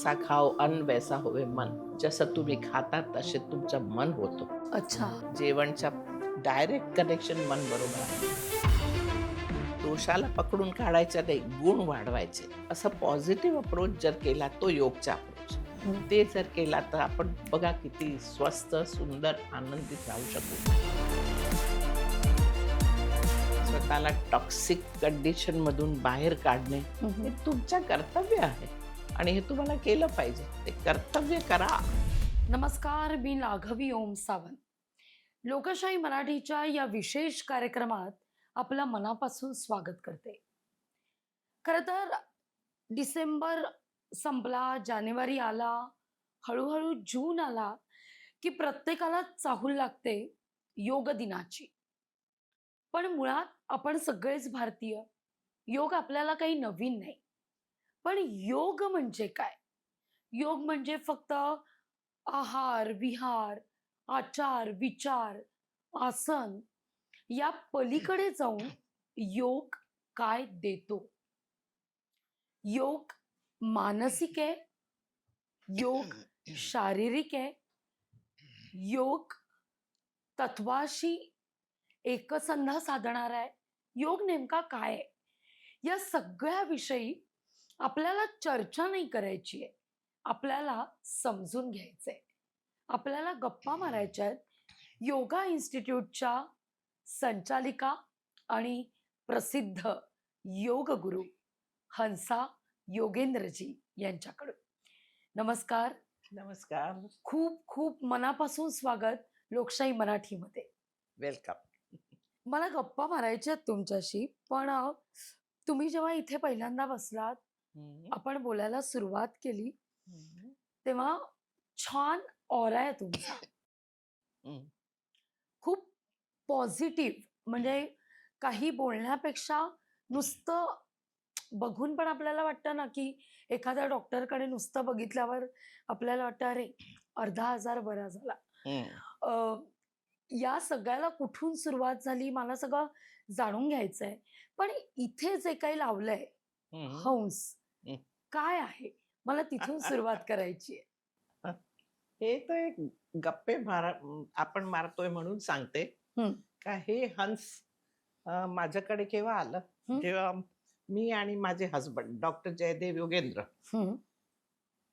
जैसा खाओ अन्न वैसा होवे मन. जसं तुम्ही खाता तसे तुमचं मन होतं. अच्छा. जेवणच्या डायरेक्ट कनेक्शन मन बरोबर आहे. दोषाला पकडून काढायचं नाही, गुण वाढवायचे. असं पॉझिटिव्ह अप्रोच जर केला तो योगचा अप्रोच. हं. ते जर केला तर आपण बघा किती स्वस्त, सुंदर, आनंदित राहू शकू. स्वतःला टॉक्सिक कंडिशन मधून बाहेर काढणे हे तुमचं कर्तव्य आहे आणि हे तुम्हाला केलं पाहिजे. ते कर्तव्य करा. नमस्कार, मी लाघवी ओम सावंत. लोकशाही मराठीच्या या विशेष कार्यक्रमात आपलं मनापासून स्वागत करते. खरं तर डिसेंबर संपला, जानेवारी आला, हळूहळू जून आला, की प्रत्येकाला चाहूल लागते योग दिनाची. पण मुळात आपण सगळेच भारतीय. योग आपल्याला काही नवीन नाही. पण योग म्हणजे काय? योग म्हणजे फक्त आहार, विहार, आचार, विचार, आसन या पलीकडे जाऊन योग काय देतो? योग मानसिक आहे, योग शारीरिक आहे, योग तत्वाशी एकसंध साधणारा आहे. योग नेमका काय आहे? या सगळ्याविषयी आपल्याला चर्चा नाही करायची आहे. आपल्याला समजून घ्यायचंय. आपल्याला गप्पा मारायच्या आहेत योगा इन्स्टिट्यूटच्या संचालिका आणि प्रसिद्ध योग गुरु हंसा योगेंद्रजी यांच्याकडून. नमस्कार. नमस्कार. खूप खूप मनापासून स्वागत लोकशाही मराठीमध्ये. वेलकम. मला गप्पा मारायच्या आहेत तुमच्याशी, पण तुम्ही जेव्हा इथे पहिल्यांदा बसलात, आपण बोलायला सुरुवात केली, तेव्हा छान ऑरा आहे तुमचा. खूप पॉझिटिव्ह, म्हणजे काही बोलण्यापेक्षा नुसतं बघून पण आपल्याला वाटतं ना, की एखाद्या डॉक्टरकडे नुसतं बघितल्यावर आपल्याला वाटतं, अरे अर्धा हजार बरा झाला. अ, या सगळ्याला कुठून सुरुवात झाली मला सगळं जाणून घ्यायचंय. पण इथे जे काही लावलंय हंस, काय आहे? मला तिथून सुरुवात करायची आहे. हे तर एक गप्पे आपण मारतोय म्हणून सांगते हं, का हे हंस माझ्याकडे केव्हा आलं, जेव्हा मी आणि माझे हसबंड डॉक्टर जयदेव योगेंद्र हं.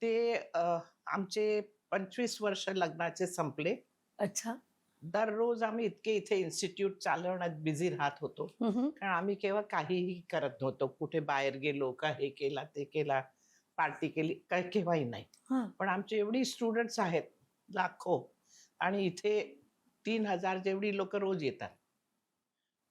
ते आमचे 25 वर्ष लग्नाचे संपले. अच्छा. दररोज आम्ही इतके इथे इन्स्टिट्यूट चालवण्यात बिझी राहत होतो, हं, हं. कारण आम्ही केव्हा काहीही करत नव्हतो. कुठे बाहेर गेलो का हे केला ते केला, पार्टी केली काय केव्हाही नाही. हां. पण आमचे एवढी स्टुडंट्स आहेत लाखो, आणि इथे 3,000 जेवढी लोक रोज येतात.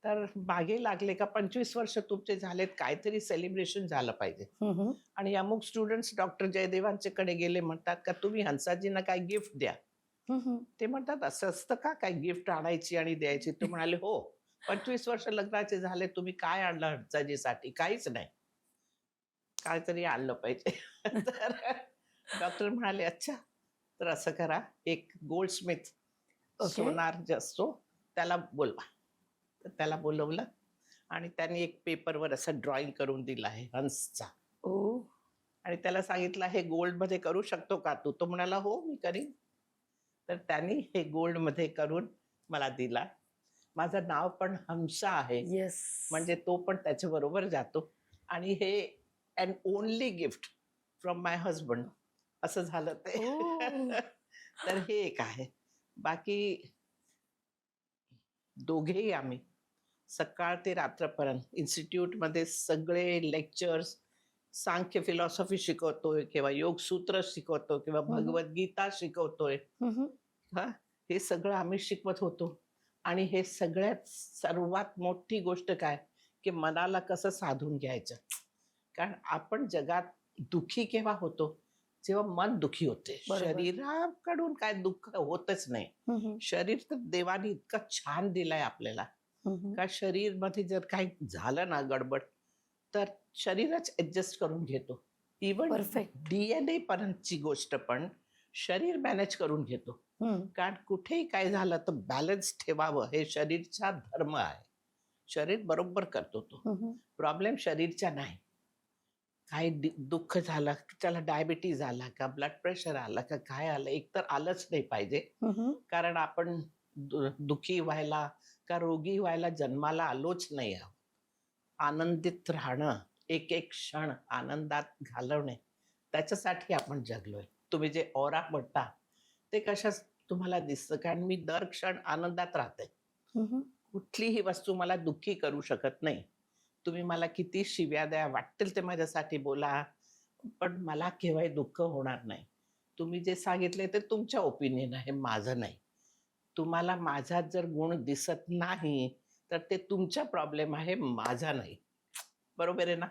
तर मागे लागले का 25 वर्ष तुमचे झालेत, काहीतरी सेलिब्रेशन झालं पाहिजे. हं, हं. आणि अमुक स्टुडंट्स डॉक्टर जयदेवांच्याकडे गेले, म्हणतात का तुम्ही हंसाजींना काय गिफ्ट द्या. हं, हं. ते म्हणतात असं असतं का काय गिफ्ट आणायची आणि द्यायची. ते म्हणाले हो, 25 वर्ष लग्नाचे झाले, तुम्ही काय आणलं हंसाजीसाठी? काहीच नाही, काहीतरी आणलं पाहिजे. तर डॉक्टर म्हणाले अच्छा, तर असं करा, एक गोल्डस्मिथ ओके. सोनार जे असतो त्याला बोलवा. तर त्याला बोलवलं आणि त्यांनी एक पेपरवर असं ड्रॉइंग करून दिलं आहे हंसचा. ओह! आणि त्याला सांगितलं हे गोल्डमध्ये करू शकतो का तू? तो म्हणाला हो मी करीन. तर त्यांनी हे गोल्डमध्ये करून मला दिला. माझं नाव पण हंसा आहे, येस. म्हणजे तो पण त्याच्याबरोबर जातो. आणि हे an only gift from my husband असं झालं ते. ओह! तर हे एक आहे. बाकी दोघेही आम्ही सकाळ ते रात्रपर्यंत इन्स्टिट्यूटमध्ये सगळे लेक्चर्स, सांख्य फिलॉसॉफी शिकवतोय किंवा योगसूत्र शिकवतो किंवा हं, हं. भगवद्गीता शिकवतोय. हं, हं. हां, हे सगळं आम्ही शिकवत होतो. आणि हे सगळ्यात सर्वात मोठी गोष्ट काय, की मनाला कसं साधून घ्यायचं. कारण आपण जगात दुःखी केव्हा होतो? जेव्हा मन दुःखी होते. बरोबर. शरीराकडून काय दुःख होतच नाही. हं, हं. शरीर तर देवाने इतकं छान दिलंय आपल्याला, हं, हं. का शरीरमध्ये जर काही झालं ना गडबड, तर शरीरच ॲडजस्ट करून घेतो. Even perfect. DNA पर्यंतची गोष्ट पण शरीर मॅनेज करून घेतो. हं. कारण कुठेही काय झालं तर बॅलन्स ठेवावं हे शरीरचा धर्म आहे. शरीर बरोबर करतो तो. हं, हं. प्रॉब्लेम शरीरचा नाही. काही दुःख झालं, त्याला डायबिटीज आला का, ब्लड प्रेशर आला का, काय आलं, एकतर आलंच नाही पाहिजे. हम्म. कारण आपण दुःखी व्हायला का रोगी व्हायला जन्माला आलोच नाही आहोत. आनंदित राहणं, एक एक क्षण आनंदात घालवणे, त्याच्यासाठी आपण जगलोय. तुम्ही जे ऑरा म्हणता ते कशाच तुम्हाला दिसतं, कारण मी दर क्षण आनंदात राहते. हम्म. कुठलीही वस्तू मला दुःखी करू शकत नाही. तुम्ही मला किती शिव्या द्या, वाटेल ते माझ्यासाठी बोला, पण मला केव्हाही दुःख होणार नाही. तुम्ही जे सांगितले ते तुमच्या ओपिनियन आहे, माझं नाही. तुम्हाला माझ्यात जर गुण दिसत नाही, तर ते तुमचा प्रॉब्लेम आहे, माझा नाही. बरोबर आहे ना?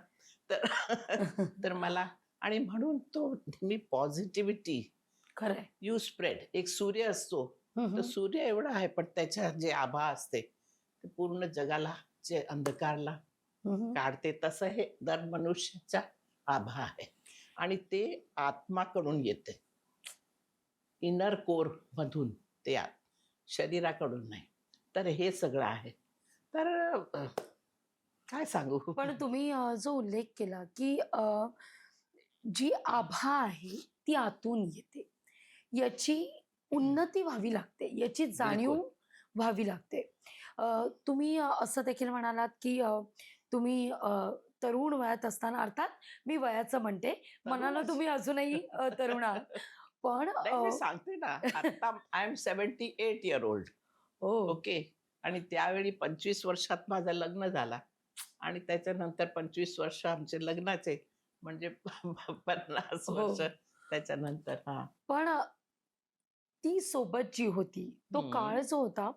तर तर मला आणि म्हणून तो मी पॉझिटिव्हिटी खरंय. You spread. एक सूर्य असतो, तर हम्म. सूर्य एवढा आहे, पण त्याच्या जे आभा असते, ते पूर्ण जगाला जे अंधकारला हम्म. काढते, तसं हे दर मनुष्याचा आभा आहे. आणि ते आत्माकडून येते. इनर कोर मधून ते शरीराकडून नाही. तर हे सगळं आहे. तर काय सांगू? पण तुम्ही जो उल्लेख केला की जी आभा आहे ती आतून येते, याची उन्नती व्हावी लागते, याची जाणीव बिलकुल. व्हावी लागते. तुम्ही असं देखील म्हणालात की तुम्ही तरुण वयात असताना, अर्थात मी वयाचं म्हणते, मनाला तरुणच. तुम्ही अजूनही तरुण आहात. पण नाही, मी सांगते ना, आता आय एम 78 इयर ओल्ड. हो. ओके. आणि त्यावेळी 25 वर्षात माझं लग्न झालं आणि त्याच्यानंतर 25 वर्ष आमचे लग्नाचे, म्हणजे 50 हो. वर्ष त्याच्यानंतर. हां. पण ती सोबत जी होती, तो हं. काळ जो होता,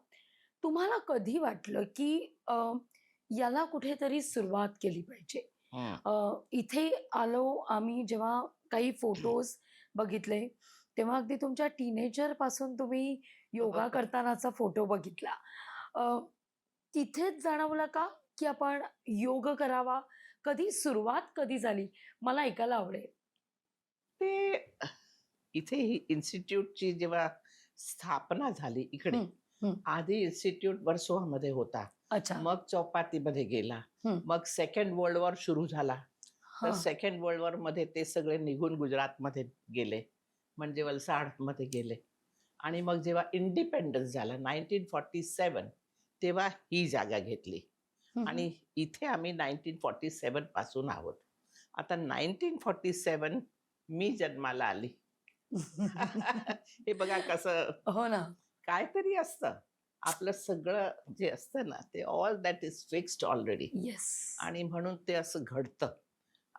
तुम्हाला कधी वाटलं की याला कुठेतरी सुरुवात केली पाहिजे? हं. इथे आलो आम्ही जेव्हा काही फोटोज बघितले, तेव्हा अगदी तुमच्या टीनेजर पासून तुम्ही योगा करतानाचा फोटो बघितला. अ, तिथेच जाणवलं का, की आपण योग करावा? कधी सुरुवात कधी झाली? मला ऐकायला आवडेल. ते इथे ही इन्स्टिट्यूटची जेव्हा स्थापना झाली इकडे, हं, हं. आधी इन्स्टिट्यूट वर्सोवामध्ये होता. अच्छा. मग चौपाटीमध्ये गेला. हं. मग सेकंड वर्ल्ड वॉर सुरू झाला. तर हां. सेकंड वर्ल्ड वॉरमध्ये ते सगळे निघून गुजरातमध्ये गेले. म्हणजे वलसाडमध्ये गेले. आणि मग जेव्हा इंडिपेंडन्स झाला 1947, तेव्हा ही जागा घेतली. हं, हं. आणि इथे आम्ही 1947 पासून आहोत. आता 1947 मी जन्माला आली. हे बघा कसं हो ना. काहीतरी असतं. आपलं सगळं जे असतं ना, ते all that is fixed already. Yes. आणि म्हणून ते असं घडतं.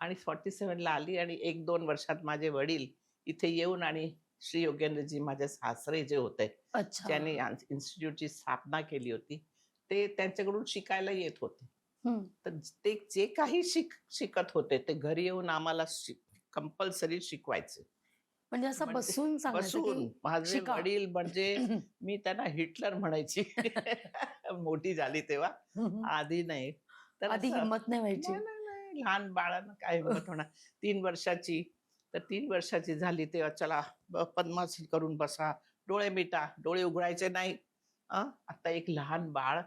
आणि 47 ला आली आणि 1-2 वर्षात माझे वडील इथे येऊन आणि श्री योगेंद्रजी माझे सासरे जे होते, अच्छा. ज्यांनी इन्स्टिट्यूटची स्थापना केली होती, ते त्यांच्याकडून शिकायला येत होते. हं. तर ते जे काही शिकत होते, ते घरी येऊन आम्हाला कंपल्सरी शिकवायचे. म्हणजे असं म्हणजे बसून सांगायचं बसून की माझे शिका. वडील म्हणजे मी त्यांना हिटलर म्हणायची. मोठी झाली तेव्हा, हं, हं. आधी नाही. तर आधी असं हिंमत नाही व्हायची. नाही, नाही, नाही. लहान बाळांना काय हिंमत होणार. 3 वर्षाची, तर 3 वर्षाची झाली तेव्हा चला पद्मासन करून बसा, डोळे मिटा, डोळे उघडायचे नाही. आता एक लहान बाळ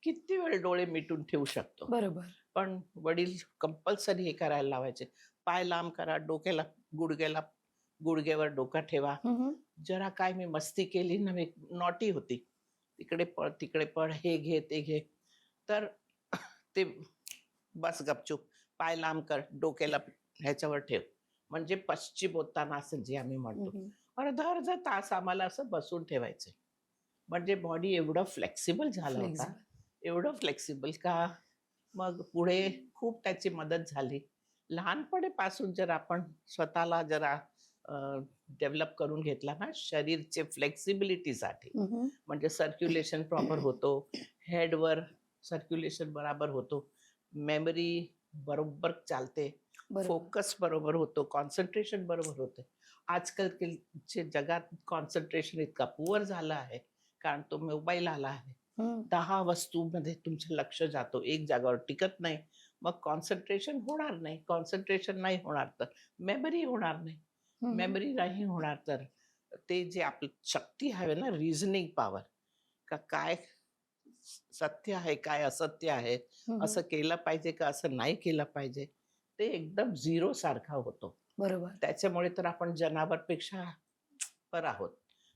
किती वेळ डोळे मिटून ठेवू शकतो. बरोबर. पण वडील कंपल्सरी हे करायला लावायचे. पाय लांब करा, डोक्याला गुडघ्याला गुडघ्यावर डोकं ठेवा. हं, हं. जरा काय मी मस्ती केली ना, मी नॉटी होती. तिकडे पळ, तिकडे पळ, हे घे, ते घे. तर ते बस गपचूप, पाय लांब कर, डोक्याला ह्याच्यावर ठेव. म्हणजे पश्चिमोत्तानासन जे आम्ही हं, म्हणतो. हं. अर्धा-अर्धा तास आम्हाला असं बसून ठेवायचे. म्हणजे बॉडी एवढा फ्लेक्सिबल झाला होता. फ्लेक्सिबल. एवढं फ्लेक्सिबल का मग पुढे खूप त्याची मदत झाली. लहानपणीपासून जर आपण स्वतःला जरा डेव्हलप करून घेतला ना शरीरचे फ्लेक्सिबिलिटीसाठी, हं, हं. म्हणजे सर्क्युलेशन प्रॉपर होतो, हेडवर सर्क्युलेशन बरोबर होतो, मेमरी बरोबर चालते, बरोबर. फोकस बरोबर होतो, कॉन्सन्ट्रेशन बरोबर होते. आजकालचे जगात कॉन्सन्ट्रेशन इतका पुअर झाला आहे, कारण तो मोबाईल आला आहे. हं. 10 वस्तूमध्ये तुमचं लक्ष जातो, एक जागेवर टिकत नाही. मग कॉन्सन्ट्रेशन होणार नाही. कॉन्सन्ट्रेशन नाही होणार तर मेमरी होणार नाही. हं, हं. मेमरी नाही होणार तर ते जे आपली शक्ती आहे ना, रिझनिंग पॉवर, का काय सत्य आहे, काय असत्य आहे, हं, हं. असं केलं पाहिजे का असं नाही केलं पाहिजे, ते एकदम झिरो सारखा होतो. बरोबर. त्याच्यामुळे तर आपण जनावरपेक्षा पर आहोत.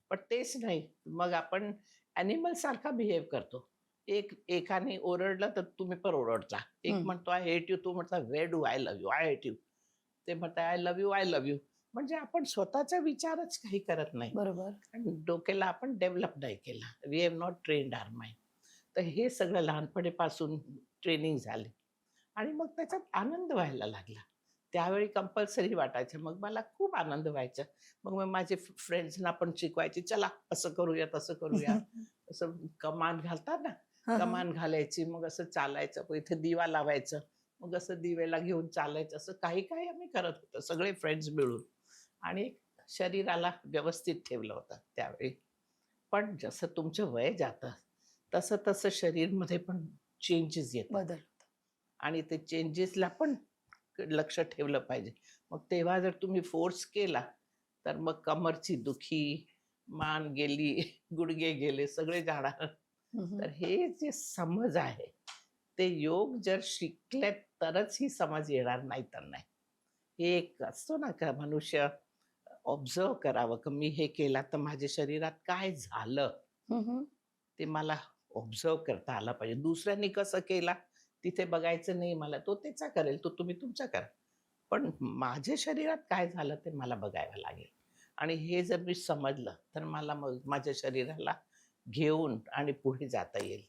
पण तेच नाही, मग आपण ॲनिमल सारखा बिहेव करतो. एकाने ओरडलं तर तुम्ही पण ओरडता. एक हं. म्हणतो आय हेट यू, तो म्हणतो where do I love you? I hate you. ते म्हणतात I love you, I love you. म्हणजे आपण स्वतःचा विचारच काही करत नाही. बरोबर. आणि डोक्याला आपण डेव्हलप नाही केला. We have not trained our mind. तर हे सगळं लहानपणीपासून ट्रेनिंग झाली आणि मग त्याच्यात आनंद व्हायला लागला. त्यावेळी कंपल्सरी वाटायचं. मग मला खूप आनंद व्हायचा. मग मग माझे फ्रेंड्सना पण शिकवायचे, "चला असं करूया, तसं करूया." असं कमान घालतात ना, हां, हां. कमान घालायची, मग असं चालायचं. मग इथे दिवा लावायचं. मग असं दिवेला घेऊन चालायचं. असं काही-काही आम्ही करत होतो, सगळे फ्रेंड्स मिळून आणि शरीराला व्यवस्थित ठेवलं होतं त्यावेळी. पण जसं तुमचं वय जातं, तसं-तसं शरीरमध्ये पण चेंजेस येतात बदल. आणि ते चेंजेसला पण लक्ष ठेवलं पाहिजे. मग तेव्हा जर तुम्ही फोर्स केला, तर मग कमरची दुखी, मान गेली, गुडघे गेले, सगळे जाणार. हं, हं. तर हे जे समज आहे, ते योग जर शिकलेत तरच ही समज येणार, नाही तर नाही. हे एक असतो ना का मनुष्य ऑब्झर्व्ह करावं, की मी हे केलं तर माझ्या शरीरात काय झालं? हं, हं. ते मला ऑब्झर्व्ह करता आलं पाहिजे. दुसऱ्यांनी कसं केला तिथे बघायचं नाही मला. तो त्याचा करेल, तो तुम्ही तुमचा करा. पण माझ्या शरीरात काय झालं ते मला बघावं लागेल आणि हे जर मी समजलं, तर मला मग माझ्या शरीराला घेऊन आणि पुढे जाता येईल.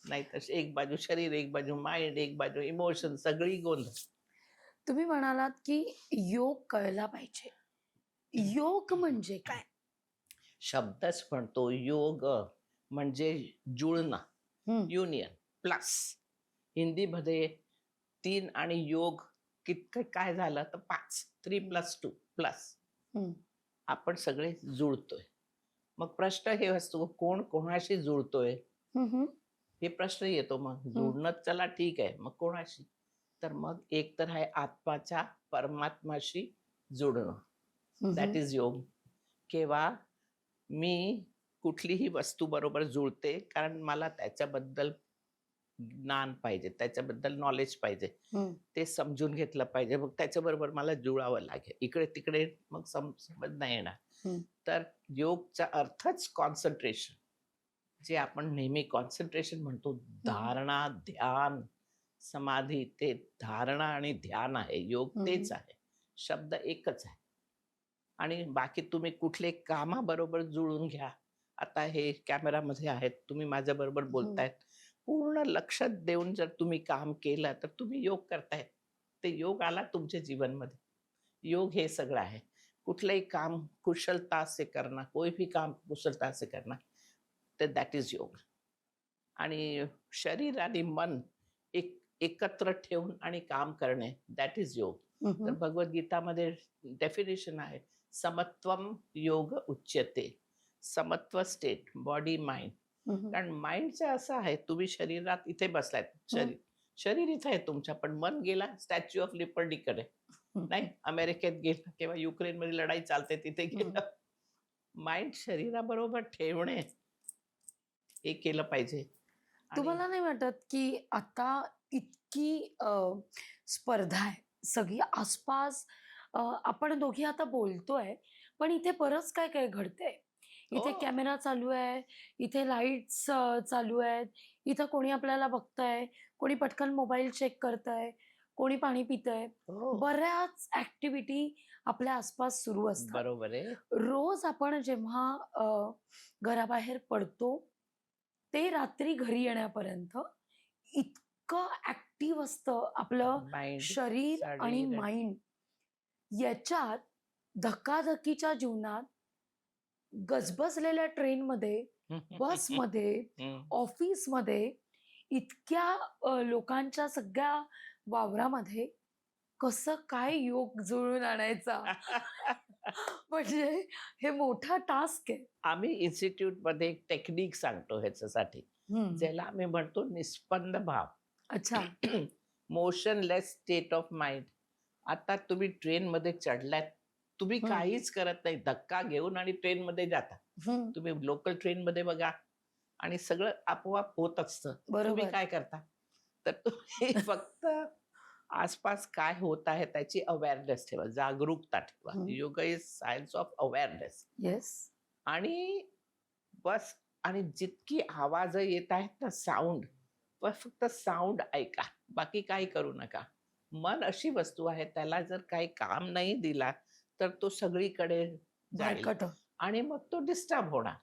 नाहीतर एक बाजू शरीर, एक बाजू माइंड, एक बाजू इमोशन सगळी गोंधळ. तुम्ही म्हणालात, की योग कळला पाहिजे. योग म्हणजे काय? शब्दच म्हणतो योग म्हणजे जुळणं, हं, युनियन प्लस. हिंदीमध्ये 3 आणि योग कितकं काय झालं तर 5. 3+2 प्लस. हं. आपण सगळे जुळतोय. मग प्रश्न हे असतो कोण कोणाशी जुळतोय? हं, हं. हे प्रश्न येतो मग. हं. जुळणं चला ठीक आहे. मग कोणाशी? तर मग एक तर आहे आत्माच्या परमात्माशी जुळणं. हं, दॅट हं. इज योग. किंवा मी कुठलीही वस्तू बरोबर जुळते कारण मला त्याच्याबद्दल ज्ञान पाहिजे, त्याच्याबद्दल नॉलेज पाहिजे. हं. ते समजून घेतलं पाहिजे. मग त्याच्याबरोबर मला जुळावं लागेल. इकडे-तिकडे मग समज नाही येणार. हं. तर योगचा अर्थच कॉन्सन्ट्रेशन. जे आपण नेहमी कॉन्सन्ट्रेशन म्हणतो, हं, हं. धारणा, ध्यान, समाधी ते धारणा आणि ध्यान आहे. योग हं, हं. तेच आहे. शब्द एकच आहे. आणि बाकी तुम्ही कुठले कामाबरोबर जुळून घ्या. आता हे कॅमेरामध्ये आहेत, तुम्ही माझ्याबरोबर हं. बोलतायत. पूर्ण लक्ष देऊन जर तुम्ही काम केलं, तर तुम्ही योग करताय. ते योग आला तुमच्या जीवनमध्ये. योग हे सगळं आहे. कुठलंही काम कुशलता से करना, कोई भी काम कुशलता से करना, तर दॅट इज योग. आणि शरीर आणि मन एकत्र ठेवून आणि काम करणे, दॅट इज योग. हं, तर हं. भगवद्गीतामध्ये डेफिनेशन आहे, समत्वम योग उच्यते. समत्व स्टेट, बॉडी, माइंड. हं, हं. कारण माइंडचं असं आहे, तुम्ही शरीरात इथे बसलात, हं. शरीर इथं आहे तुमच्या, पण मन गेला स्टॅच्यू ऑफ लिबर्टीकडे. हं, नाही, हं. अमेरिकेत गेला किंवा युक्रेनमध्ये लढाई चालते तिथे हं. गेलं. माइंड शरीराबरोबर ठेवणे, हे केलं पाहिजे. आणि तुम्हाला नाही वाटत, की आता इतकी स्पर्धा आहे, सगळी आसपास आपण दोघी आता बोलतोय, पण इथे बरंच काय-काय घडतंय. हो, इथे कॅमेरा चालू आहे, इथे लाईट्स चालू आहेत, इथं कोणी आपल्याला बघतंय, कोणी पटकन मोबाईल चेक करतंय, कोणी पाणी पितंय. हो. बऱ्याच ॲक्टिव्हिटी आपल्या आसपास सुरू असतात. बरोबर आहे. रोज आपण जेव्हा घराबाहेर पडतो, ते रात्री घरी येण्यापर्यंत इतकं ॲक्टिव्ह असतं आपलं माइंड, शरीर आणि शरीर. माइंड. याच्यात धकाधकीच्या जीवनात गजबजलेल्या ट्रेनमध्ये, बसमध्ये, हं. ऑफिसमध्ये, इतक्या लोकांच्या सगळ्या वावरामध्ये कसं काय योग जुळवून आणायचा? म्हणजे हे मोठा टास्क आहे. आम्ही इन्स्टिट्यूटमध्ये एक टेक्निक सांगतो ह्याच्यासाठी, हं. ज्याला आम्ही म्हणतो निस्पंद भाव. अच्छा. Motionless state of mind. आता तुम्ही ट्रेनमध्ये चढलात, तुम्ही हं, काहीच करत नाही. धक्का घेऊन आणि ट्रेनमध्ये जाता. हं. तुम्ही लोकल ट्रेनमध्ये बघा आणि सगळं आपोआप होत असतं. तुम्ही बरोबर. काय करता? तर तुम्ही फक्त आसपास काय होत आहे त्याची अवेअरनेस ठेवा, जागरूकता ठेवा. हं. Yoga is science of awareness. Yes. आणि बस. आणि जितकी आवाज येत आहेत ना, साऊंड, फक्त साऊंड ऐका. बाकी काही करू नका. मन अशी वस्तू आहे, त्याला जर काही काम नाही दिला, तर तो सगळीकडे जाईल भरकट. आणि मग तो डिस्टर्ब होणार.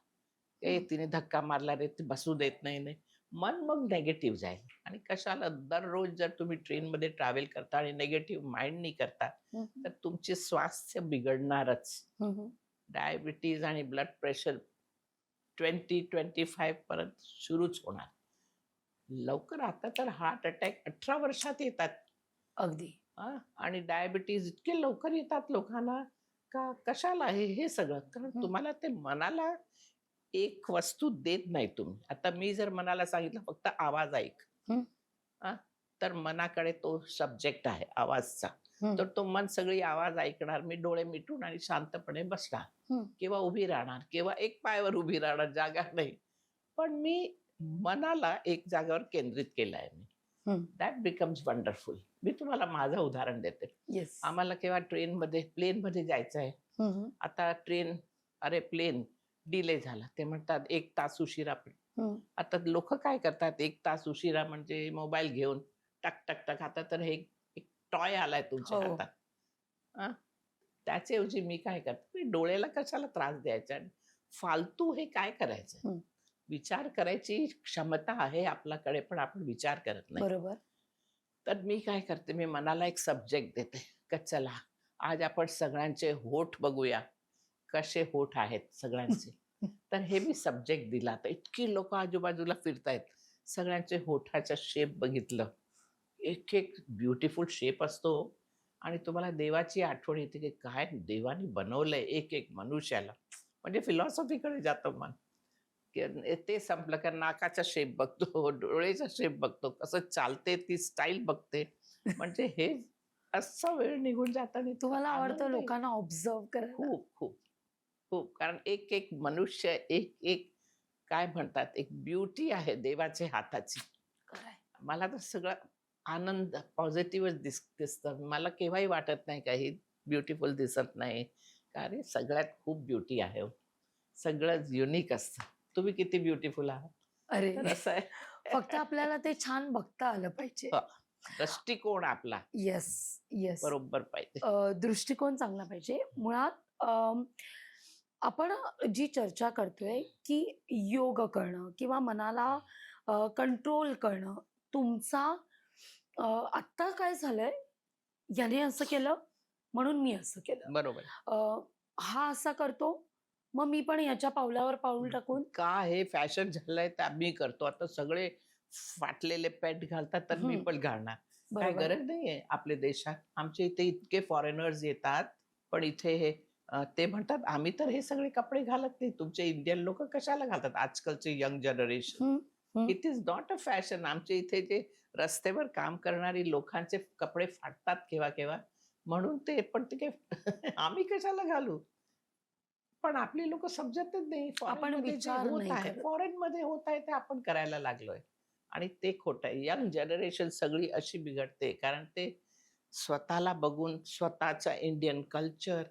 हं. तिने धक्का मारला रे, ते बसू देत नाही नाही. मन मग निगेटिव्ह जाईल. आणि कशाला दररोज जर तुम्ही ट्रेनमध्ये ट्रॅव्हल करता आणि निगेटिव्ह माइंडनी करता, हं, तर तुमचे स्वास्थ्य बिघडणारच. हं, हं. डायबिटीज आणि ब्लड प्रेशर 20-25 पर्यंत सुरूच होणार. लवकर आता तर हार्ट अटॅक 18 वर्षात येतात. अगदी. आणि डायबिटीज इतके लवकर येतात लोकांना. का कशाला हे सगळं? कारण हं. तुम्हाला ते मनाला एक वस्तू देत नाही तुम्ही. आता मी जर मनाला सांगितलं फक्त आवाज ऐक, हं. अ, तर मनाकडे तो सब्जेक्ट आहे आवाजचा. हं. तर तो मन सगळी आवाज ऐकणार. मी डोळे मिटून आणि शांतपणे बसणार हं. किंवा उभी राहणार किंवा एक पायावर उभी राहणार, जागा नाही. पण मी मनाला एक जागेवर केंद्रित केलं आहे मी. हं. That becomes wonderful. मी तुम्हाला माझं उदाहरण देते. येस. आम्हाला केव्हा प्लेनमध्ये जायचं आहे. हं, हं. आता प्लेन डिले झाला. ते म्हणतात 1 तास उशिरा. हं. आता लोकं काय करतात, 1 तास उशिरा म्हणजे मोबाईल घेऊन टक, टक, टक. आता तर हे एक टॉय आलाय तुमच्या हो. हातात. अ, त्याच्याऐवजी मी काय करते, मी डोळ्याला कशाला त्रास द्यायचा आणि फालतू हे काय करायचं? हं. विचार करायची क्षमता आहे आपल्याकडे, पण आपण विचार करत नाही. बरोबर. तर मी काय करते, मी मनाला एक सब्जेक्ट देते, का चला आज आपण सगळ्यांचे होठ बघूया. कसे होठ आहेत सगळ्यांचे. तर हे मी सब्जेक्ट दिला. तर इतकी लोकं आजूबाजूला फिरतायत. सगळ्यांचे होठाचा शेप बघितलं. एक ब्युटिफुल शेप असतो आणि तुम्हाला देवाची आठवण येते, की काय देवाने बनवलंय एक मनुष्याला. म्हणजे फिलॉसॉफीकडे जातं मन. की ते संपलं का नाकाचा शेप बघतो, डोळेचा शेप बघतो, कसं चालते ती स्टाईल बघते. म्हणजे हे असा वेळ निघून जाताना इतका तुम्हाला आवडतं आनंद येतो. लोकांना ऑब्झर्व्ह करायला? खूप, खूप, खूप. कारण एक मनुष्य, एक काय म्हणतात, एक ब्युटी आहे देवाच्या हाताची. खरंय. मला तर सगळं आनंद पॉझिटिव्हच दिसतं. मला केव्हाही वाटत नाही काही ब्युटिफुल दिसत नाही. अरे सगळ्यात खूप ब्युटी आहे हो. सगळंच युनिक असतं. तुम्ही किती ब्युटिफुल आहात. अरे! तर असं आहे. फक्त आपल्याला ते छान बघता आलं पाहिजे. हां, दृष्टिकोन आपला येस, येस. बरोबर पाहिजे. दृष्टिकोन चांगला पाहिजे. मुळात आपण जी चर्चा करतोय, की योग करणं किंवा मनाला कंट्रोल करणं. तुमचा आत्ता काय झालंय, याने असं केलं म्हणून मी असं केलं. बरोबर. हा असा करतो, मग मी पण याच्या पावलावर पाऊल टाकून का हे फॅशन झालंय तर आम्ही करतो. आता सगळे फाटलेले पॅन्ट घालतात तर मी हं, पण घालणार. काय बरोबर. गरज नाहीये आपल्या देशात. आमच्या इथे इतके फॉरेनर्स येतात, पण इथे ते म्हणतात आम्ही तर हे सगळे कपडे घालत नाही. तुमचे इंडियन लोकं कशाला घालतात आजकालचे यंग जनरेशन. हं, हं. It is not a fashion. आमच्या इथे जे रस्त्यावर काम करणारी लोकांचे कपडे फाटतात केव्हा-केव्हा. म्हणून ते पण ते काय आम्ही कशाला घालू? पण आपली लोकं समजतच नाही. आपण फॉरेनमध्ये जे विचार होत नाही आहे, करत. फॉरेनमध्ये होत आहे ते आपण करायला लागलोय. आणि ते खोटं आहे. यंग जनरेशन सगळी अशी बिघडते. कारण ते स्वतःला बघून स्वतःचा इंडियन कल्चर,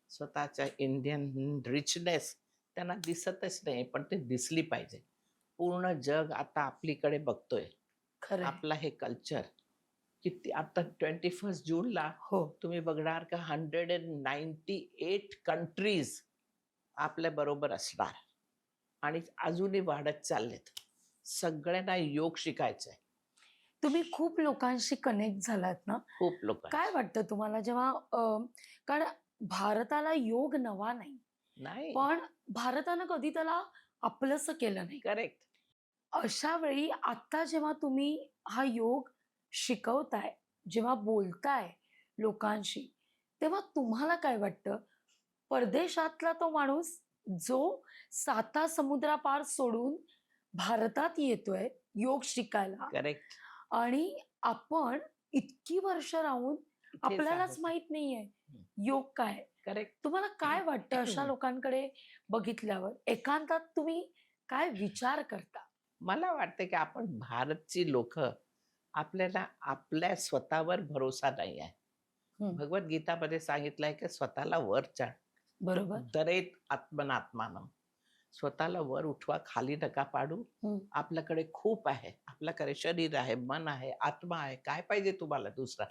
स्वतःचा इंडियन रिचनेस त्यांना दिसतच नाही. पण ते दिसली पाहिजे. पूर्ण जग आता आपलीकडे बघतोय. खरंय. आपलं हे कल्चर किती आता 21 जूनला हो. तुम्ही बघणार का 198 कंट्रीज आपल्या बरोबर असणार आणि अजूनही वाढत चाललेत. सगळ्यांना योग शिकायचा आहे. तुम्ही खूप लोकांशी कनेक्ट झालात ना? खूप लोकांना. काय वाटतं तुम्हाला जेव्हा कारण भारताला योग नवा नाही. नाही. पण भारतानं कधी त्याला आपलंसं केलं नाही. करेक्ट. अशा वेळी आता जेव्हा तुम्ही हा योग शिकवताय, जेव्हा बोलताय लोकांशी, तेव्हा तुम्हाला काय वाटतं? परदेशातला तो माणूस जो 7 समुद्रापार सोडून भारतात येतोय योग शिकायला करेक्ट. आणि आपण इतकी वर्ष राहून इथेच आपल्यालाच आहोत. माहित नाहीये योग काय? करेक्ट. तुम्हाला काय वाटतं अशा लोकांकडे बघितल्यावर? एकांतात तुम्ही काय विचार करता? मला वाटतं की आपण भारतची लोकं आपल्याला आपल्या स्वतःवर भरोसा नाही आहे. हं. भगवद्गीतामध्ये सांगितलंय की स्वतःला वर चढ. बरोबर. उद्धरेत आत्मनात्मानं. स्वतःला वर उठवा, खाली नका पाडू. हं. आपल्याकडे खूप आहे. आपल्याकडे शरीर आहे, मन आहे, आत्मा आहे. काय पाहिजे तुम्हाला दुसरा?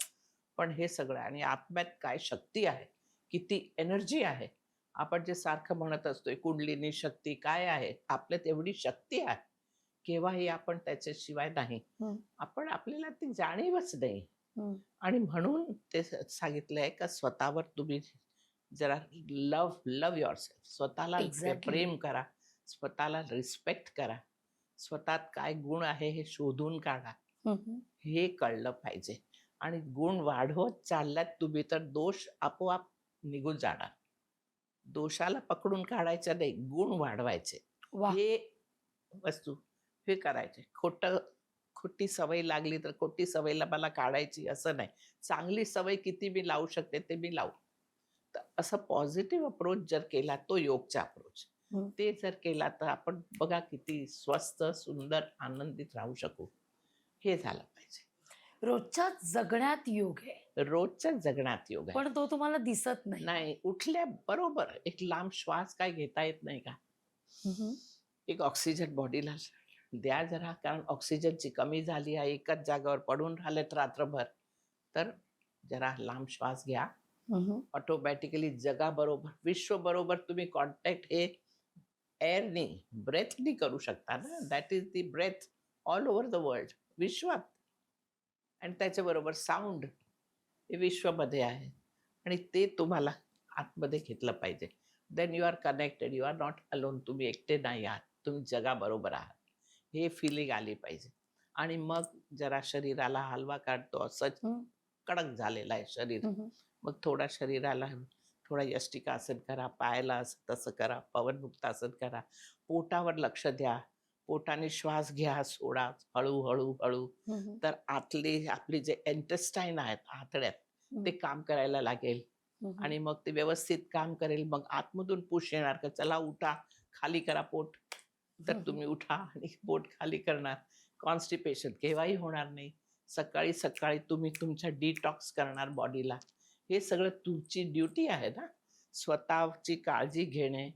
पण हे सगळं आणि आत्म्यात काय शक्ती आहे, किती एनर्जी आहे. आपण जे सारखं म्हणत असतोय कुंडलिनी शक्ती काय आहे? आपल्यात एवढी शक्ती आहे. केव्हाही आपण त्याच्याशिवाय नाही. हं. आपण आपल्याला ती जाणीवच नाही. हं. आणि म्हणून ते सांगितलंय का स्वतःवर तुम्ही जरा लव्ह युअरसेल्फ. स्वतःला एक्झॅक्टली. प्रेम करा. स्वतःला रिस्पेक्ट करा. स्वतःत काय गुण आहे हे शोधून काढा. हं, हं. हे कळलं पाहिजे आणि गुण वाढवत चालल्यात तुम्ही तर दोष आपोआप निघून जाणार. दोषाला पकडून काढायचं नाही, गुण वाढवायचे. वाह! हे वस्तू हे करायचे. खोटी सवय लागली तर खोटी सवयीला मला काढायची असं नाही. चांगली सवय किती मी लावू शकते ते मी लावू. तर असं पॉझिटिव्ह अप्रोच जर केला तो योगचा अप्रोच. हं. ते जर केला तर आपण बघा किती स्वस्त, सुंदर, आनंदित राहू शकू. हे झालं पाहिजे. रोजच्या जगण्यात योग आहे. रोजच्या जगण्यात योग आहे. पण तो तुम्हाला दिसत नाही. नाही उठल्याबरोबर एक लांब श्वास काय घेता येत नाही का? हं, हं. एक ऑक्सिजन बॉडीला द्या जरा, कारण ऑक्सिजनची कमी झाली आहे. एकाच जागेवर पडून राहिलेत रात्रभर. तर जरा लांब श्वास घ्या. हं, हं. ऑटोमॅटिकली जगाबरोबर, विश्वबरोबर तुम्ही कॉन्टॅक्ट हे एअरनी, ब्रेथनी करू शकता ना. That is the breath all over the world. विश्वात आणि त्याच्याबरोबर साउंड हे विश्वमध्ये आहे आणि ते तुम्हाला आतमध्ये घेतलं पाहिजे. Then you are connected. You are not alone. तुम्ही एकटे नाही आहात. तुम्ही जगाबरोबर आहात. हे फिलिंग आली पाहिजे आणि मग जरा शरीराला हलवा काढतो असंच हं. कडक झालेलं आहे शरीर. हं, हं. मग थोडा शरीराला थोडा यष्टिकासन करा, पायाला असं तसं करा, पवनमुक्तासन करा. पोटावर लक्ष द्या. पोटाने श्वास घ्या, सोडा हळू, हळू. हं, हं. तर आतले आपले जे इंटेस्टाईन आहेत आतड्यात, हं. ते काम करायला लागेल हं, हं. आणि मग ते व्यवस्थित काम करेल. मग आतमधून पुश येणार का चला उठा, खाली करा पोट. तर हं, हं. तुम्ही उठा आणि पोट खाली करणार. कॉन्स्टिपेशन केव्हाही होणार नाही. सकाळी तुम्ही तुमच्या डिटॉक्स करणार बॉडीला. हे सगळं तुमची ड्युटी आहे ना. स्वतःची काळजी घेणे,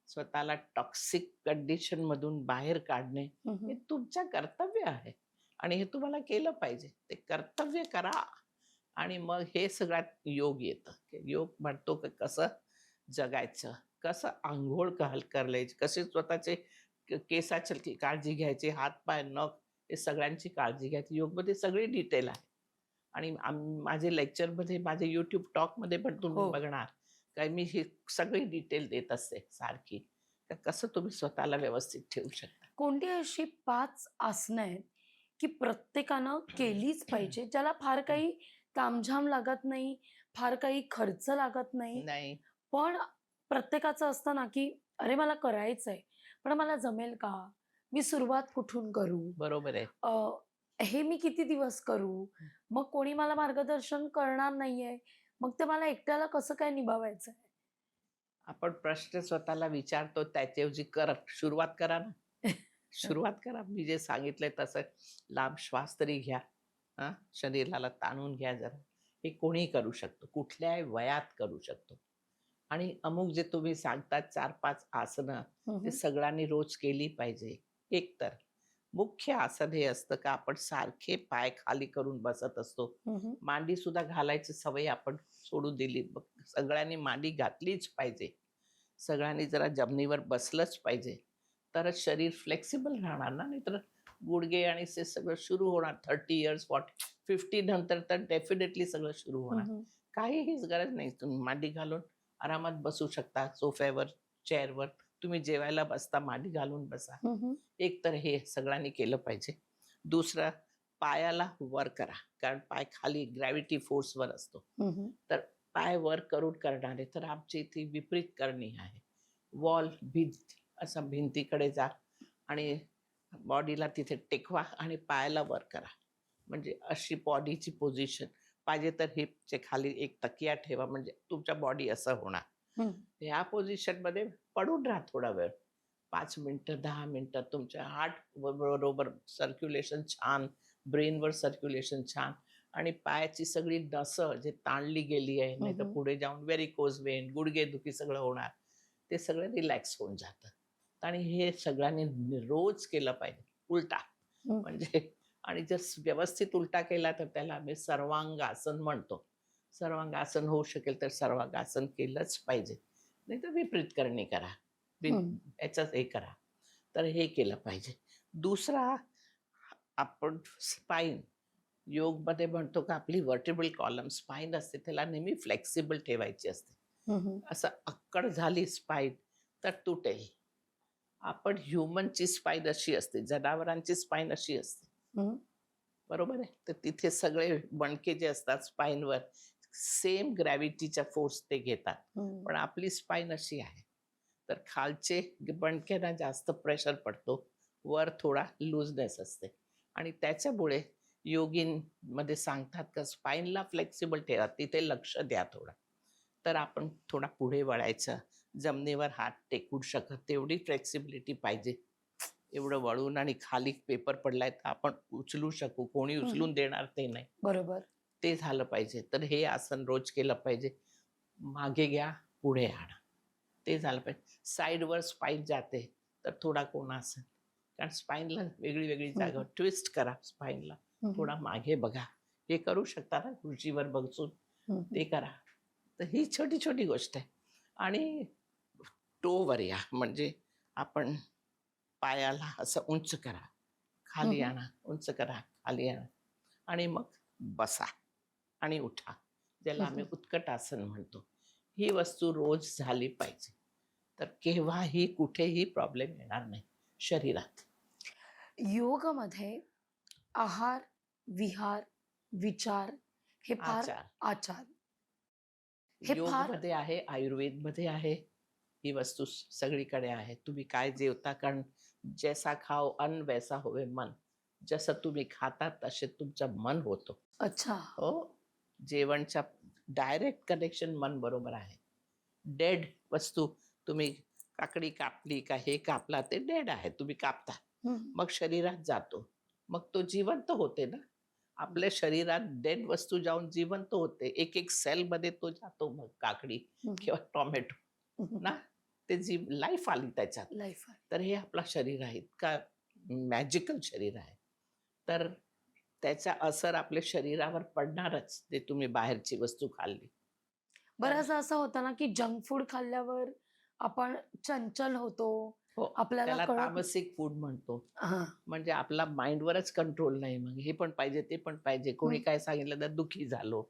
स्वतःला टॉक्सिक कंडिशनमधून बाहेर काढणे, हं, हे हं. तुमचं कर्तव्य आहे आणि हे तुम्हाला केलं पाहिजे. ते कर्तव्य करा आणि मग हे सगळ्यात योग येतं. योग म्हणतो की कसं जगायचं, कसं अंघोळ करायची, कसे स्वतःचे केसाची काळजी घ्यायची, हात-पाय, नख हे सगळ्यांची काळजी घ्यायची. योगमध्ये सगळी डिटेल आहे. आणि माझे लेक्चरमध्ये, माझे YouTube टॉकमध्ये पण तुम्ही हो. बघणार, काय मी ही सगळी डिटेल देत असते सारखी. तर कसं तुम्ही स्वतःला व्यवस्थित ठेवू शकता. कोणती अशी 5 आसनं आहेत, की प्रत्येकानं केलीच पाहिजे, ज्याला फार काही तामझाम लागत नाही, फार काही खर्च लागत नाही, नाही, पण प्रत्येकाचं असतं ना, की "अरे मला करायचंय, पण मला जमेल का? मी सुरुवात कुठून करू? बरोबर आहे. हे मी किती दिवस करू? मग कोणी मला मार्गदर्शन करणार नाहीये, मग ते मला एकट्याला कसं काय निभावायचंय?" आपण प्रश्न स्वतःला विचारतो त्याच्याऐवजी सुरुवात करा ना. सुरुवात करा. मी जे सांगितलंय तसं लांब श्वास तरी घ्या. हां, शरीराला ताणून घ्या जरा. हे कोणीही करू शकतो. कुठल्याही वयात करू शकतो. आणि अमुक जे तुम्ही सांगतात 4-5 आसनं, हं, ते हं. सगळ्यांनी रोज केली पाहिजे. एक तर मुख्य आसन हे असतं का आपण सारखे पाय खाली करून बसत असतो. हं, हं. मांडी सुद्धा घालायची सवय आपण सोडून दिली. मग सगळ्यांनी मांडी घातलीच पाहिजे. सगळ्यांनी जरा जमिनीवर बसलंच पाहिजे. तरच शरीर फ्लेक्सिबल राहणार ना, नाहीतर गुडघे आणि ते सगळं सुरू होणार 30 इयर्स, 50 नंतर तर डेफिनेटली सगळं सुरू हं, होणार. हं. काहीच गरज नाही. तुम्ही मांडी घालून आरामात बसू शकता. सोफ्यावर, चेअरवर. तुम्ही जेवायला बसता मांडी घालून बसा. हं, हं. एक तर हे सगळ्यांनी केलं पाहिजे. दुसरं पायाला वर करा. कारण पाय खाली ग्रॅव्हिटी फोर्सवर असतो. हं, हं. तर पाय वर करून करणारे तर आमची इथे विपरीत करणी आहे. भिंत असं भिंतीकडे जा आणि बॉडीला तिथे टेकवा आणि पायाला वर करा. म्हणजे अशी बॉडीची पोझिशन. पाहिजे तर हिपचे खाली एक तकिया ठेवा म्हणजे तुमच्या बॉडी असं होणार. हं. ह्या पोझिशनमध्ये पडून राहा थोडा वेळ. 5 मिनिटं, 10 मिनिटं तुमच्या हार्ट बरोबर सर्क्युलेशन छान ब्रेनवर सर्क्युलेशन छान, आणि पायाची सगळी नसं जे ताणली गेली आहे, नाही तर हम्म. पुढे जाऊन व्हेरिकोज वेन, गुडघेदुखी सगळं होणार, ते सगळं रिलॅक्स होऊन जातं. आणि हे सगळ्यांनी रोज केलं पाहिजे उलटा, हम्म. म्हणजे आणि जर व्यवस्थित उलटा केला तर त्याला आम्ही सर्वांगासन म्हणतो. सर्वांगासन होऊ शकेल तर सर्वांगासन केलंच पाहिजे, नाही तर विपरीत करणी करा, हम्म. याचाच हे करा. तर हे केलं पाहिजे. दुसरा, आपण स्पाईन योगमध्ये म्हणतो का आपली व्हर्टिब्रल कॉलम स्पाईन असते त्याला नेहमी फ्लेक्सिबल ठेवायची असते. हम्म. असं अक्कड झाली स्पाईन तर तुटेल. आपण ह्युमनची स्पाईन अशी असते, जनावरांची स्पाईन अशी असते, हम्म. बरोबर आहे. तर तिथे सगळे मणके जे असतात स्पाईनवर सेम ग्रॅव्हिटीच्या फोर्स ते घेतात. हम्म. पण आपली स्पाईन अशी आहे, तर खालचे मणक्यांना जास्त प्रेशर पडतो, वर थोडा लूजनेस असते, आणि त्याच्यामुळे योगीनमध्ये सांगतात का स्पाईनला फ्लेक्सिबल ठेवा, तिथे लक्ष द्या थोडं. तर आपण थोडा पुढे वळायचं, जमिनीवर हात टेकू शकत तेवढी फ्लेक्सिबिलिटी पाहिजे. एवढं वळून आणि खाली पेपर पडलाय तर आपण उचलू शकू, कोणी हम्म. उचलून देणार ते नाही, बरोबर. ते झालं पाहिजे. तर हे आसन रोज केलं पाहिजे. मागे घ्या, पुढे आणा, ते झालं पाहिजे. साईडवर स्पाईन जाते तर थोडा कोणासन, कारण स्पाईनला वेगळी वेगळी जागा हम्म. ट्विस्ट करा स्पाईनला, हम्म. थोडा मागे बघा. हे करू शकता ना खुर्चीवर बसून, हम्म. ते करा. तर ही छोटी छोटी गोष्ट आहे. आणि टोवर या, म्हणजे आपण पायाला असं उंच करा, खाली हम्म. आणा, उंच करा, खाली आणा, आणि मग बसा आणि उठा, ज्याला आम्ही हम्म. उत्कट आसन म्हणतो. ही वस्तू रोज झाली पाहिजे, तर केव्हाही कुठेही प्रॉब्लेम येणार नाही शरीरात. योगमध्ये आहार, विहार, विचार हे फार आचार आचार हे फार योगमध्ये आहे, आयुर्वेदमध्ये आहे, ही वस्तू सगळीकडे आहे. तुम्ही काय जेवता, कारण जैसा खाओ अन्न वैसा होवे मन. जसं तुम्ही खाता तसे तुमचं मन होतं. अच्छा. हो, जेवणच्या डायरेक्ट कनेक्शन मन बरोबर आहे. डेड वस्तू, तुम्ही काकडी कापली का हे कापला ते डेड आहे, तुम्ही कापता, हम्म. मग शरीरात जातो, मग तो जिवंत होते ना. आपल्या शरीरात डेड वस्तू जाऊन जिवंत होते, एक एक सेल मध्ये तो जातो, मग काकडी हम्म. किंवा टोमॅटो ना, ते जी लाईफ आली त्याच्यात. लाईफ. तर हे आपलं शरीर आहे, इतका मॅजिकल शरीर आहे. तर त्याचा असर आपल्या शरीरावर पडणारच, ते तुम्ही बाहेरची वस्तू खाल्ली तर. बऱ्याचदा असं होतं ना की जंक फूड खाल्ल्यावर आपण चंचल होतो, हो, आपल्याला त्याला कळत. तामसिक फूड म्हणतो. हा. म्हणजे आपला माइंडवरच कंट्रोल नाही, मग हे पण पाहिजे ते पण पाहिजे, कोणी हम्म. काय सांगितलं तर दुःखी झालो,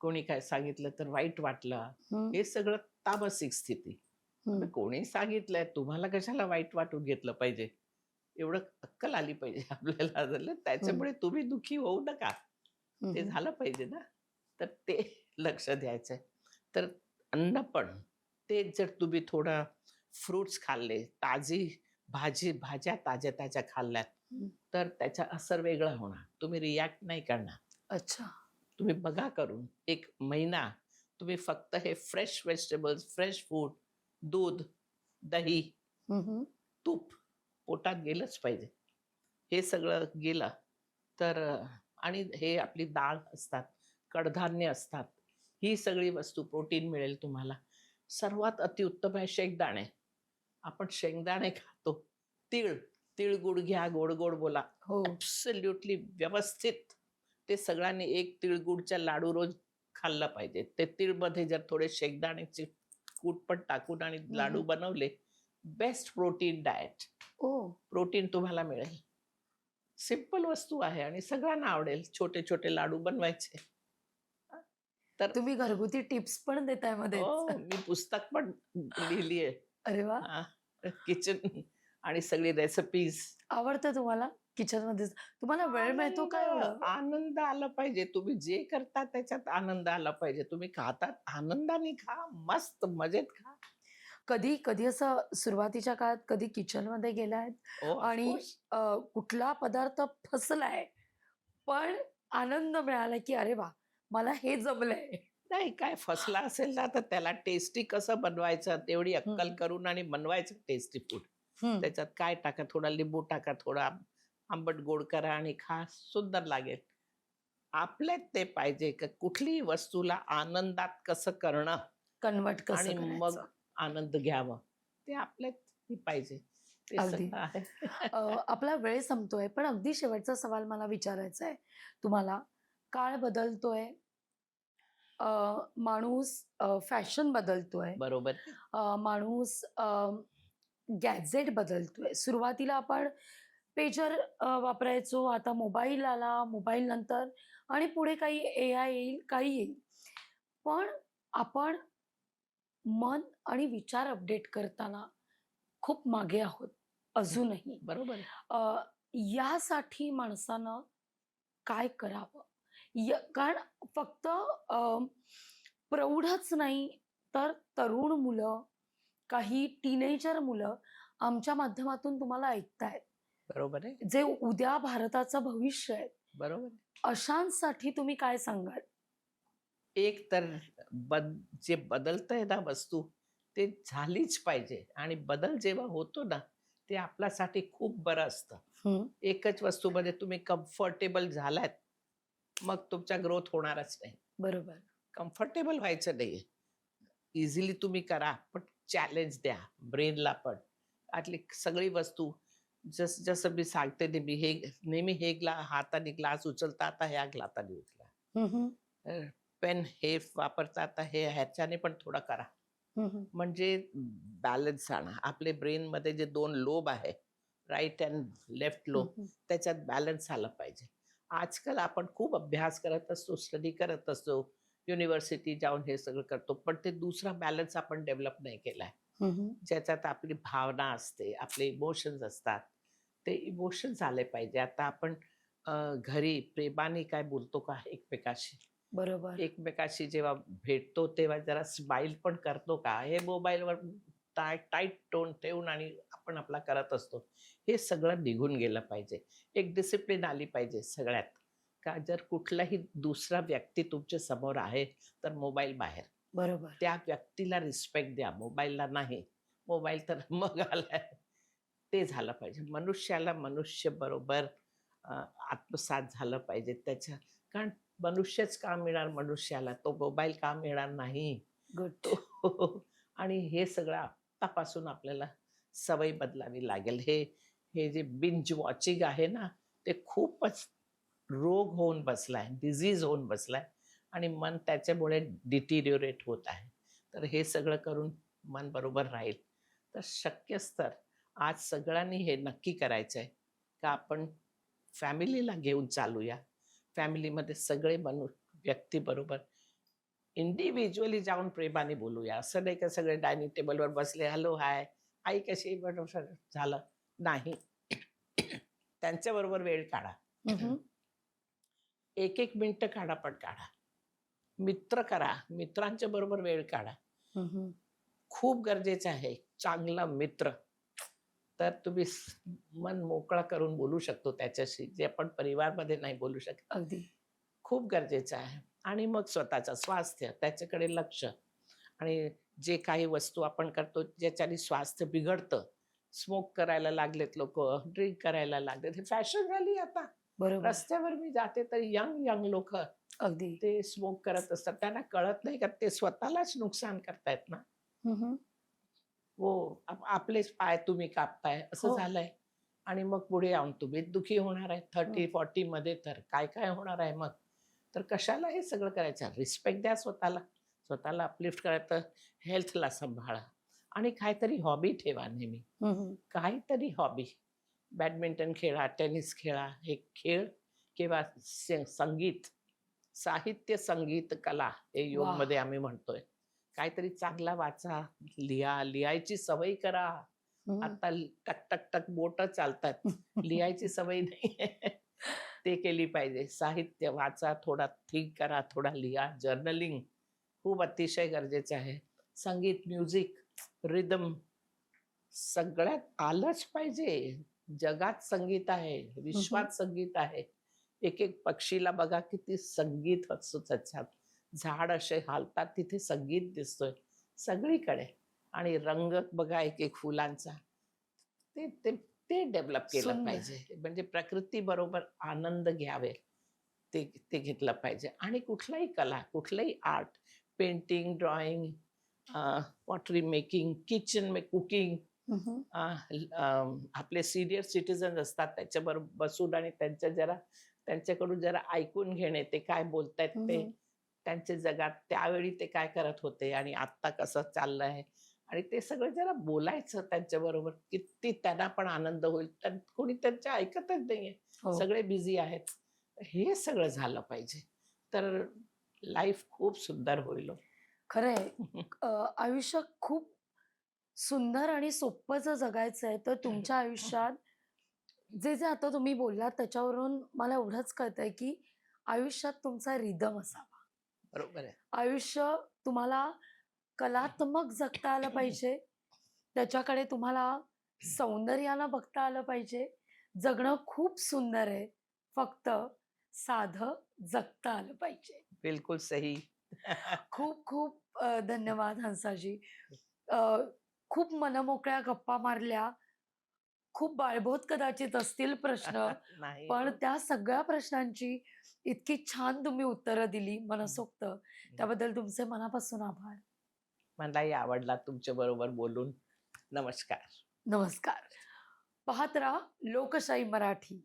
कोणी काय सांगितलं तर वाईट वाटलं, हम्म. हे सगळं तामसिक स्थिती. आता हम्म. कोणी सांगितलंय, तुम्हाला कशाला वाईट वाटून घेतलं पाहिजे, एवढं अक्कल आली पाहिजे आपल्याला. झालं हम्म. त्याच्यामुळे तुम्ही दुःखी होऊ नका, ते हम्म. झालं पाहिजे ना. तर ते लक्ष द्यायचंय. तर अन्न पण ते जर तुम्ही थोडं फ्रुट्स खाल्ले, ताजी भाज्या ताज्या ताज्या खाल्ल्यात, हम्म. तर त्याचा असर वेगळा होणार, तुम्ही रिॲक्ट नाही करणार. अच्छा. तुम्ही बघा करून, एक महिना तुम्ही फक्त हे फ्रेश व्हेजिटेबल्स, फ्रेश फूड, दूध, दही, हम्म. तूप पोटात गेलंच पाहिजे. हे सगळं गेलं तर आणि हे आपली डाळ असतात, कडधान्य असतात, ही सगळी वस्तू प्रोटीन मिळेल तुम्हाला. सर्वात अतिउत्तम आहे शेंगदाणे. आपण शेंगदाणे खातो. तीळ, तिळगुळ घ्या, गोड-गोड बोला. हो. ॲब्सोल्युटली व्यवस्थित ते सगळ्यांनी एक तिळगुळचा लाडू रोज खाल्ला पाहिजे. ते तीळमध्ये जर थोडे शेंगदाण्याचे कूट पण टाकून आणि लाडू हम्म. बनवले, बेस्ट प्रोटीन डाएट. ओ. प्रोटीन तुम्हाला मिळेल. सिंपल वस्तू आहे आणि सगळ्यांना आवडेल. छोटे-छोटे लाडू बनवायचे. हां, तर तुम्ही घरगुती टिप्स पण देताय मध्येच. हो, मी पुस्तक पण लिहिली आहे. अरे वा. हां, किचन आणि सगळी रेसिपीज. आवडतं तुम्हाला किचन मध्ये? तुम्हाला वेळ मिळतो आनंद का एवढं? आनंद आला पाहिजे. तुम्ही जे करता त्याच्यात आनंद आला पाहिजे. तुम्ही खातात आनंदाने खा, मस्त मजेत खा. कधी कधी असं सुरुवातीच्या काळात कधी किचन मध्ये गेलाय हो, ऑफ आणि कोर्स. कुठला पदार्थ फसलाय पण आनंद मिळाला की अरे वा, मला हे जमलंय. नाही, काय फसला असेल ना, तर त्याला टेस्टी कसं बनवायचं तेवढी अक्कल हम्म. करून आणि बनवायचं टेस्टी फूड. हम्म. त्याच्यात काय टाका, थोडा लिंबू टाका, थोडा आंबट गोड करा आणि खा, सुंदर लागेल. आपल्यात ते पाहिजे का कुठलीही वस्तूला आनंदात कसं करणं कन्व्हर्ट आणि कसं मग करायचं. आनंद घ्यावं. ते आपल्यात पाहिजे. ते अगदी. सगळं आहे. अ, आपला वेळ संपतोय, पण अगदी शेवटचा सवाल मला विचारायचा आहे तुम्हाला. काळ बदलतोय, अ, माणूस फॅशन बदलतोय, बरोबर. माणूस गॅझेट बदलतोय. सुरुवातीला आपण पेजर वापरायचो, आता मोबाईल आला, मोबाईल नंतर आणि पुढे काही एआय येईल, काही येईल. पण आपण मन आणि विचार अपडेट करताना खूप मागे आहोत अजूनही. बरोबर आहे. अ, यासाठी माणसानं काय करावं? कारण फक्त प्रौढच नाही, तर तरुण मुलं, काही टीनेजर मुलं आमच्या माध्यमातून तुम्हाला ऐकतायत. बरोबर आहे. जे उद्या भारताचं भविष्य आहे. बरोबर आहे. अशांसाठी तुम्ही काय सांगाल? एक तर जे बदलतंय ना वस्तू, ते झालीच पाहिजे आणि बदल जेव्हा होतो ना, ते आपल्यासाठी खूप बरं असतं. हं, एकच वस्तूमध्ये तुम्ही कम्फर्टेबल झालात, मग तुमचा ग्रोथ होणारच नाही. बरोबर. कम्फर्टेबल व्हायचं नाहीये. इझिली तुम्ही करा, पण चॅलेंज द्या ब्रेनला पण. आतली सगळी वस्तू जसं मी सांगते नेहमी हे हाताने ग्लास उचलता, आता ह्या हाताने उचला. हं, हं. पेन हे वापरता, आता हे ह्याच्याने पण थोडं करा. हं, हं. म्हणजे बॅलन्स आणा. आपले ब्रेनमध्ये जे 2 लोब आहे, राइट अँड लेफ्ट हं, लोब, हं. त्याच्यात बॅलन्स आला पाहिजे. आजकाल आपण खूप अभ्यास करत असतो, स्टडी करत असतो, युनिव्हर्सिटी जाऊन हे सगळं करतो. पण ते दुसरा बॅलन्स आपण डेव्हलप नाही केलाय. हं, हं. ज्याच्यात आपली भावना असते, आपले इमोशन्स असतात. ते इमोशन्स आले पाहिजे. आता आपण घरी प्रेमाने काय बोलतो का एकमेकाशी? बरोबर. एकमेकाशी जेव्हा भेटतो तेव्हा जरा स्माईल पण करतो का? हे मोबाईलवर टाईट टोन ठेवून आणि आपण आपला करत असतो. हे सगळं निघून गेलं पाहिजे. एक डिसिप्लिन आली पाहिजे सगळ्यात. का जर कुठलाही दुसरा व्यक्ती तुमच्या समोर आहे, तर मोबाईल बाहेर. बरोबर. त्या व्यक्तीला रिस्पेक्ट द्या, मोबाईलला नाही. मोबाईल तर मग आलाय. ते झालं पाहिजे. मनुष्याला मनुष्य बरोबर अ, आत्मसात झालं पाहिजे त्याच्या, कारण मनुष्यच का मिळणार मनुष्याला, तो मोबाईल का मिळणार नाही. गुड. तो आणि हे सगळं आत्तापासून आपल्याला सवय बदलावी लागेल. हे हे जे बिंज वॉचिंग आहे ना, ते खूपच रोग होऊन बसलाय, डिसीज होऊन बसलाय आणि मन त्याच्यामुळे डिटिरिओरेट होत आहे. तर हे सगळं करून मन बरोबर राहील. तर शक्यच तर आज सगळ्यांनी हे नक्की करायचं आहे, का आपण फॅमिलीला घेऊन चालूया. फॅमिलीमध्ये सगळे व्यक्ती बरोबर इंडिव्हिज्युअली जाऊन प्रेमाने बोलूया. असं नाही का सगळे डायनिंग टेबलवर बसले, "हॅलो, हाय, आई कशी आहे?" बरोबर झालं. नाही. त्यांच्याबरोबर वेळ काढा. हं, हं. 1-1 मिनिटं काढा, पण काढा. मित्र करा, मित्रांच्या बरोबर वेळ काढा. हं, हं. खूप गरजेचं आहे चांगला मित्र. तर तुम्ही मन मोकळं करून बोलू शकतो त्याच्याशी, जे आपण परिवारमध्ये नाही बोलू शकत. अगदी. खूप गरजेचं आहे. आणि मग स्वतःचं स्वास्थ्य, त्याच्याकडे लक्ष आणि जे काही वस्तू आपण करतो ज्याच्याने स्वास्थ्य बिघडतं. स्मोक करायला लागलेत लोकं, ड्रिंक करायला लागलेत. ही फॅशन झाली आता. बरोबर. रस्त्यावर मी जाते तर यंग लोकं अगदी. ते स्मोक करत असतात. त्यांना कळत नाही का ते स्वतःलाच नुकसान करतायत ना. हं, हं. हो, आपलेच पाय तुम्ही कापताय असं हो. झालंय. आणि मग पुढे जाऊन तुम्हीच दुःखी होणार आहे. हं. 30-40 मध्ये तर काय होणार आहे मग? तर कशाला हे सगळं करायचं? रिस्पेक्ट द्या स्वतःला. स्वतःला अपलिफ्ट करायचं, हेल्थला सांभाळा आणि काहीतरी हॉबी ठेवा नेहमी. हं, हं. काहीतरी हॉबी. बॅडमिंटन खेळा, टेनिस खेळा. हे खेळ किंवा संगीत, साहित्य, संगीत, कला हे वाह! योगमध्ये आम्ही म्हणतोय. काहीतरी चांगला वाचा, लिहा, लिहायची सवय करा. हं. आता टक बोटं चालतात. लिहायची सवय नाहीये. ते केली पाहिजे. साहित्य वाचा, थोडा थिंक करा, थोडा लिहा. जर्नलिंग खूप अतिशय गरजेचं आहे. संगीत, म्युझिक, रिदम सगळ्यात आलंच पाहिजे. जगात संगीत आहे, हं, हं. विश्वात संगीत आहे. एक पक्षीला बघा किती संगीत असतं त्याच्यात. झाड असे हालतात तिथे संगीत दिसतोय सगळीकडे आणि रंग बघा एक फुलांचा. ते ते ते डेव्हलप केलं सुंदर. पाहिजे. म्हणजे प्रकृती बरोबर आनंद घ्यावे ते ते घेतलं पाहिजे. आणि कुठलाही कला, कुठलंही art, painting, drawing, pottery making, kitchen cooking, हम्म. आपले सीनियर सिटिझन असतात त्याच्याबरोबर बसून आणि त्यांच्याकडून जरा ऐकून घेणे, ते काय बोलतायत ते, हम्म. त्यांच्या जगात त्यावेळी ते काय करत होते आणि आत्ता कसं चाललंय, आणि ते सगळं जरा बोलायचं त्यांच्याबरोबर. किती त्यांना पण आनंद होईल. कोणी त्यांच्या ऐकतच नाहीये. हो. सगळे बिझी आहेत. हे सगळं झालं पाहिजे. तर लाईफ खूप सुंदर होईल हो. खरंय. आयुष्य खूप सुंदर आणि सोपं जर जगायचं आहे तर तुमच्या आयुष्यात जे जे आता तुम्ही बोललात त्याच्यावरून मला एवढंच कळतंय की आयुष्यात तुमचा रिदम असावा. बरोबर आहे. आयुष्य तुम्हाला कलात्मक जगता आलं पाहिजे. त्याच्याकडे तुम्हाला सौंदर्यानं बघता आलं पाहिजे. जगणं खूप सुंदर आहे. फक्त साधं जगता आलं पाहिजे. बिलकुल सही. खूप खूप धन्यवाद हंसाजी. अ, खूप मनमोकळ्या गप्पा मारल्या. खूप बाळबोध कदाचित असतील प्रश्न, नाही पण हो. त्या सगळ्या प्रश्नांची इतकी छान तुम्ही उत्तरं दिली मनसोक्त. त्याबद्दल तुमचे मनापासून आभार. मलाही आवडला तुमच्या बरोबर बोलून. नमस्कार. नमस्कार. पाहत राहा लोकशाही मराठी.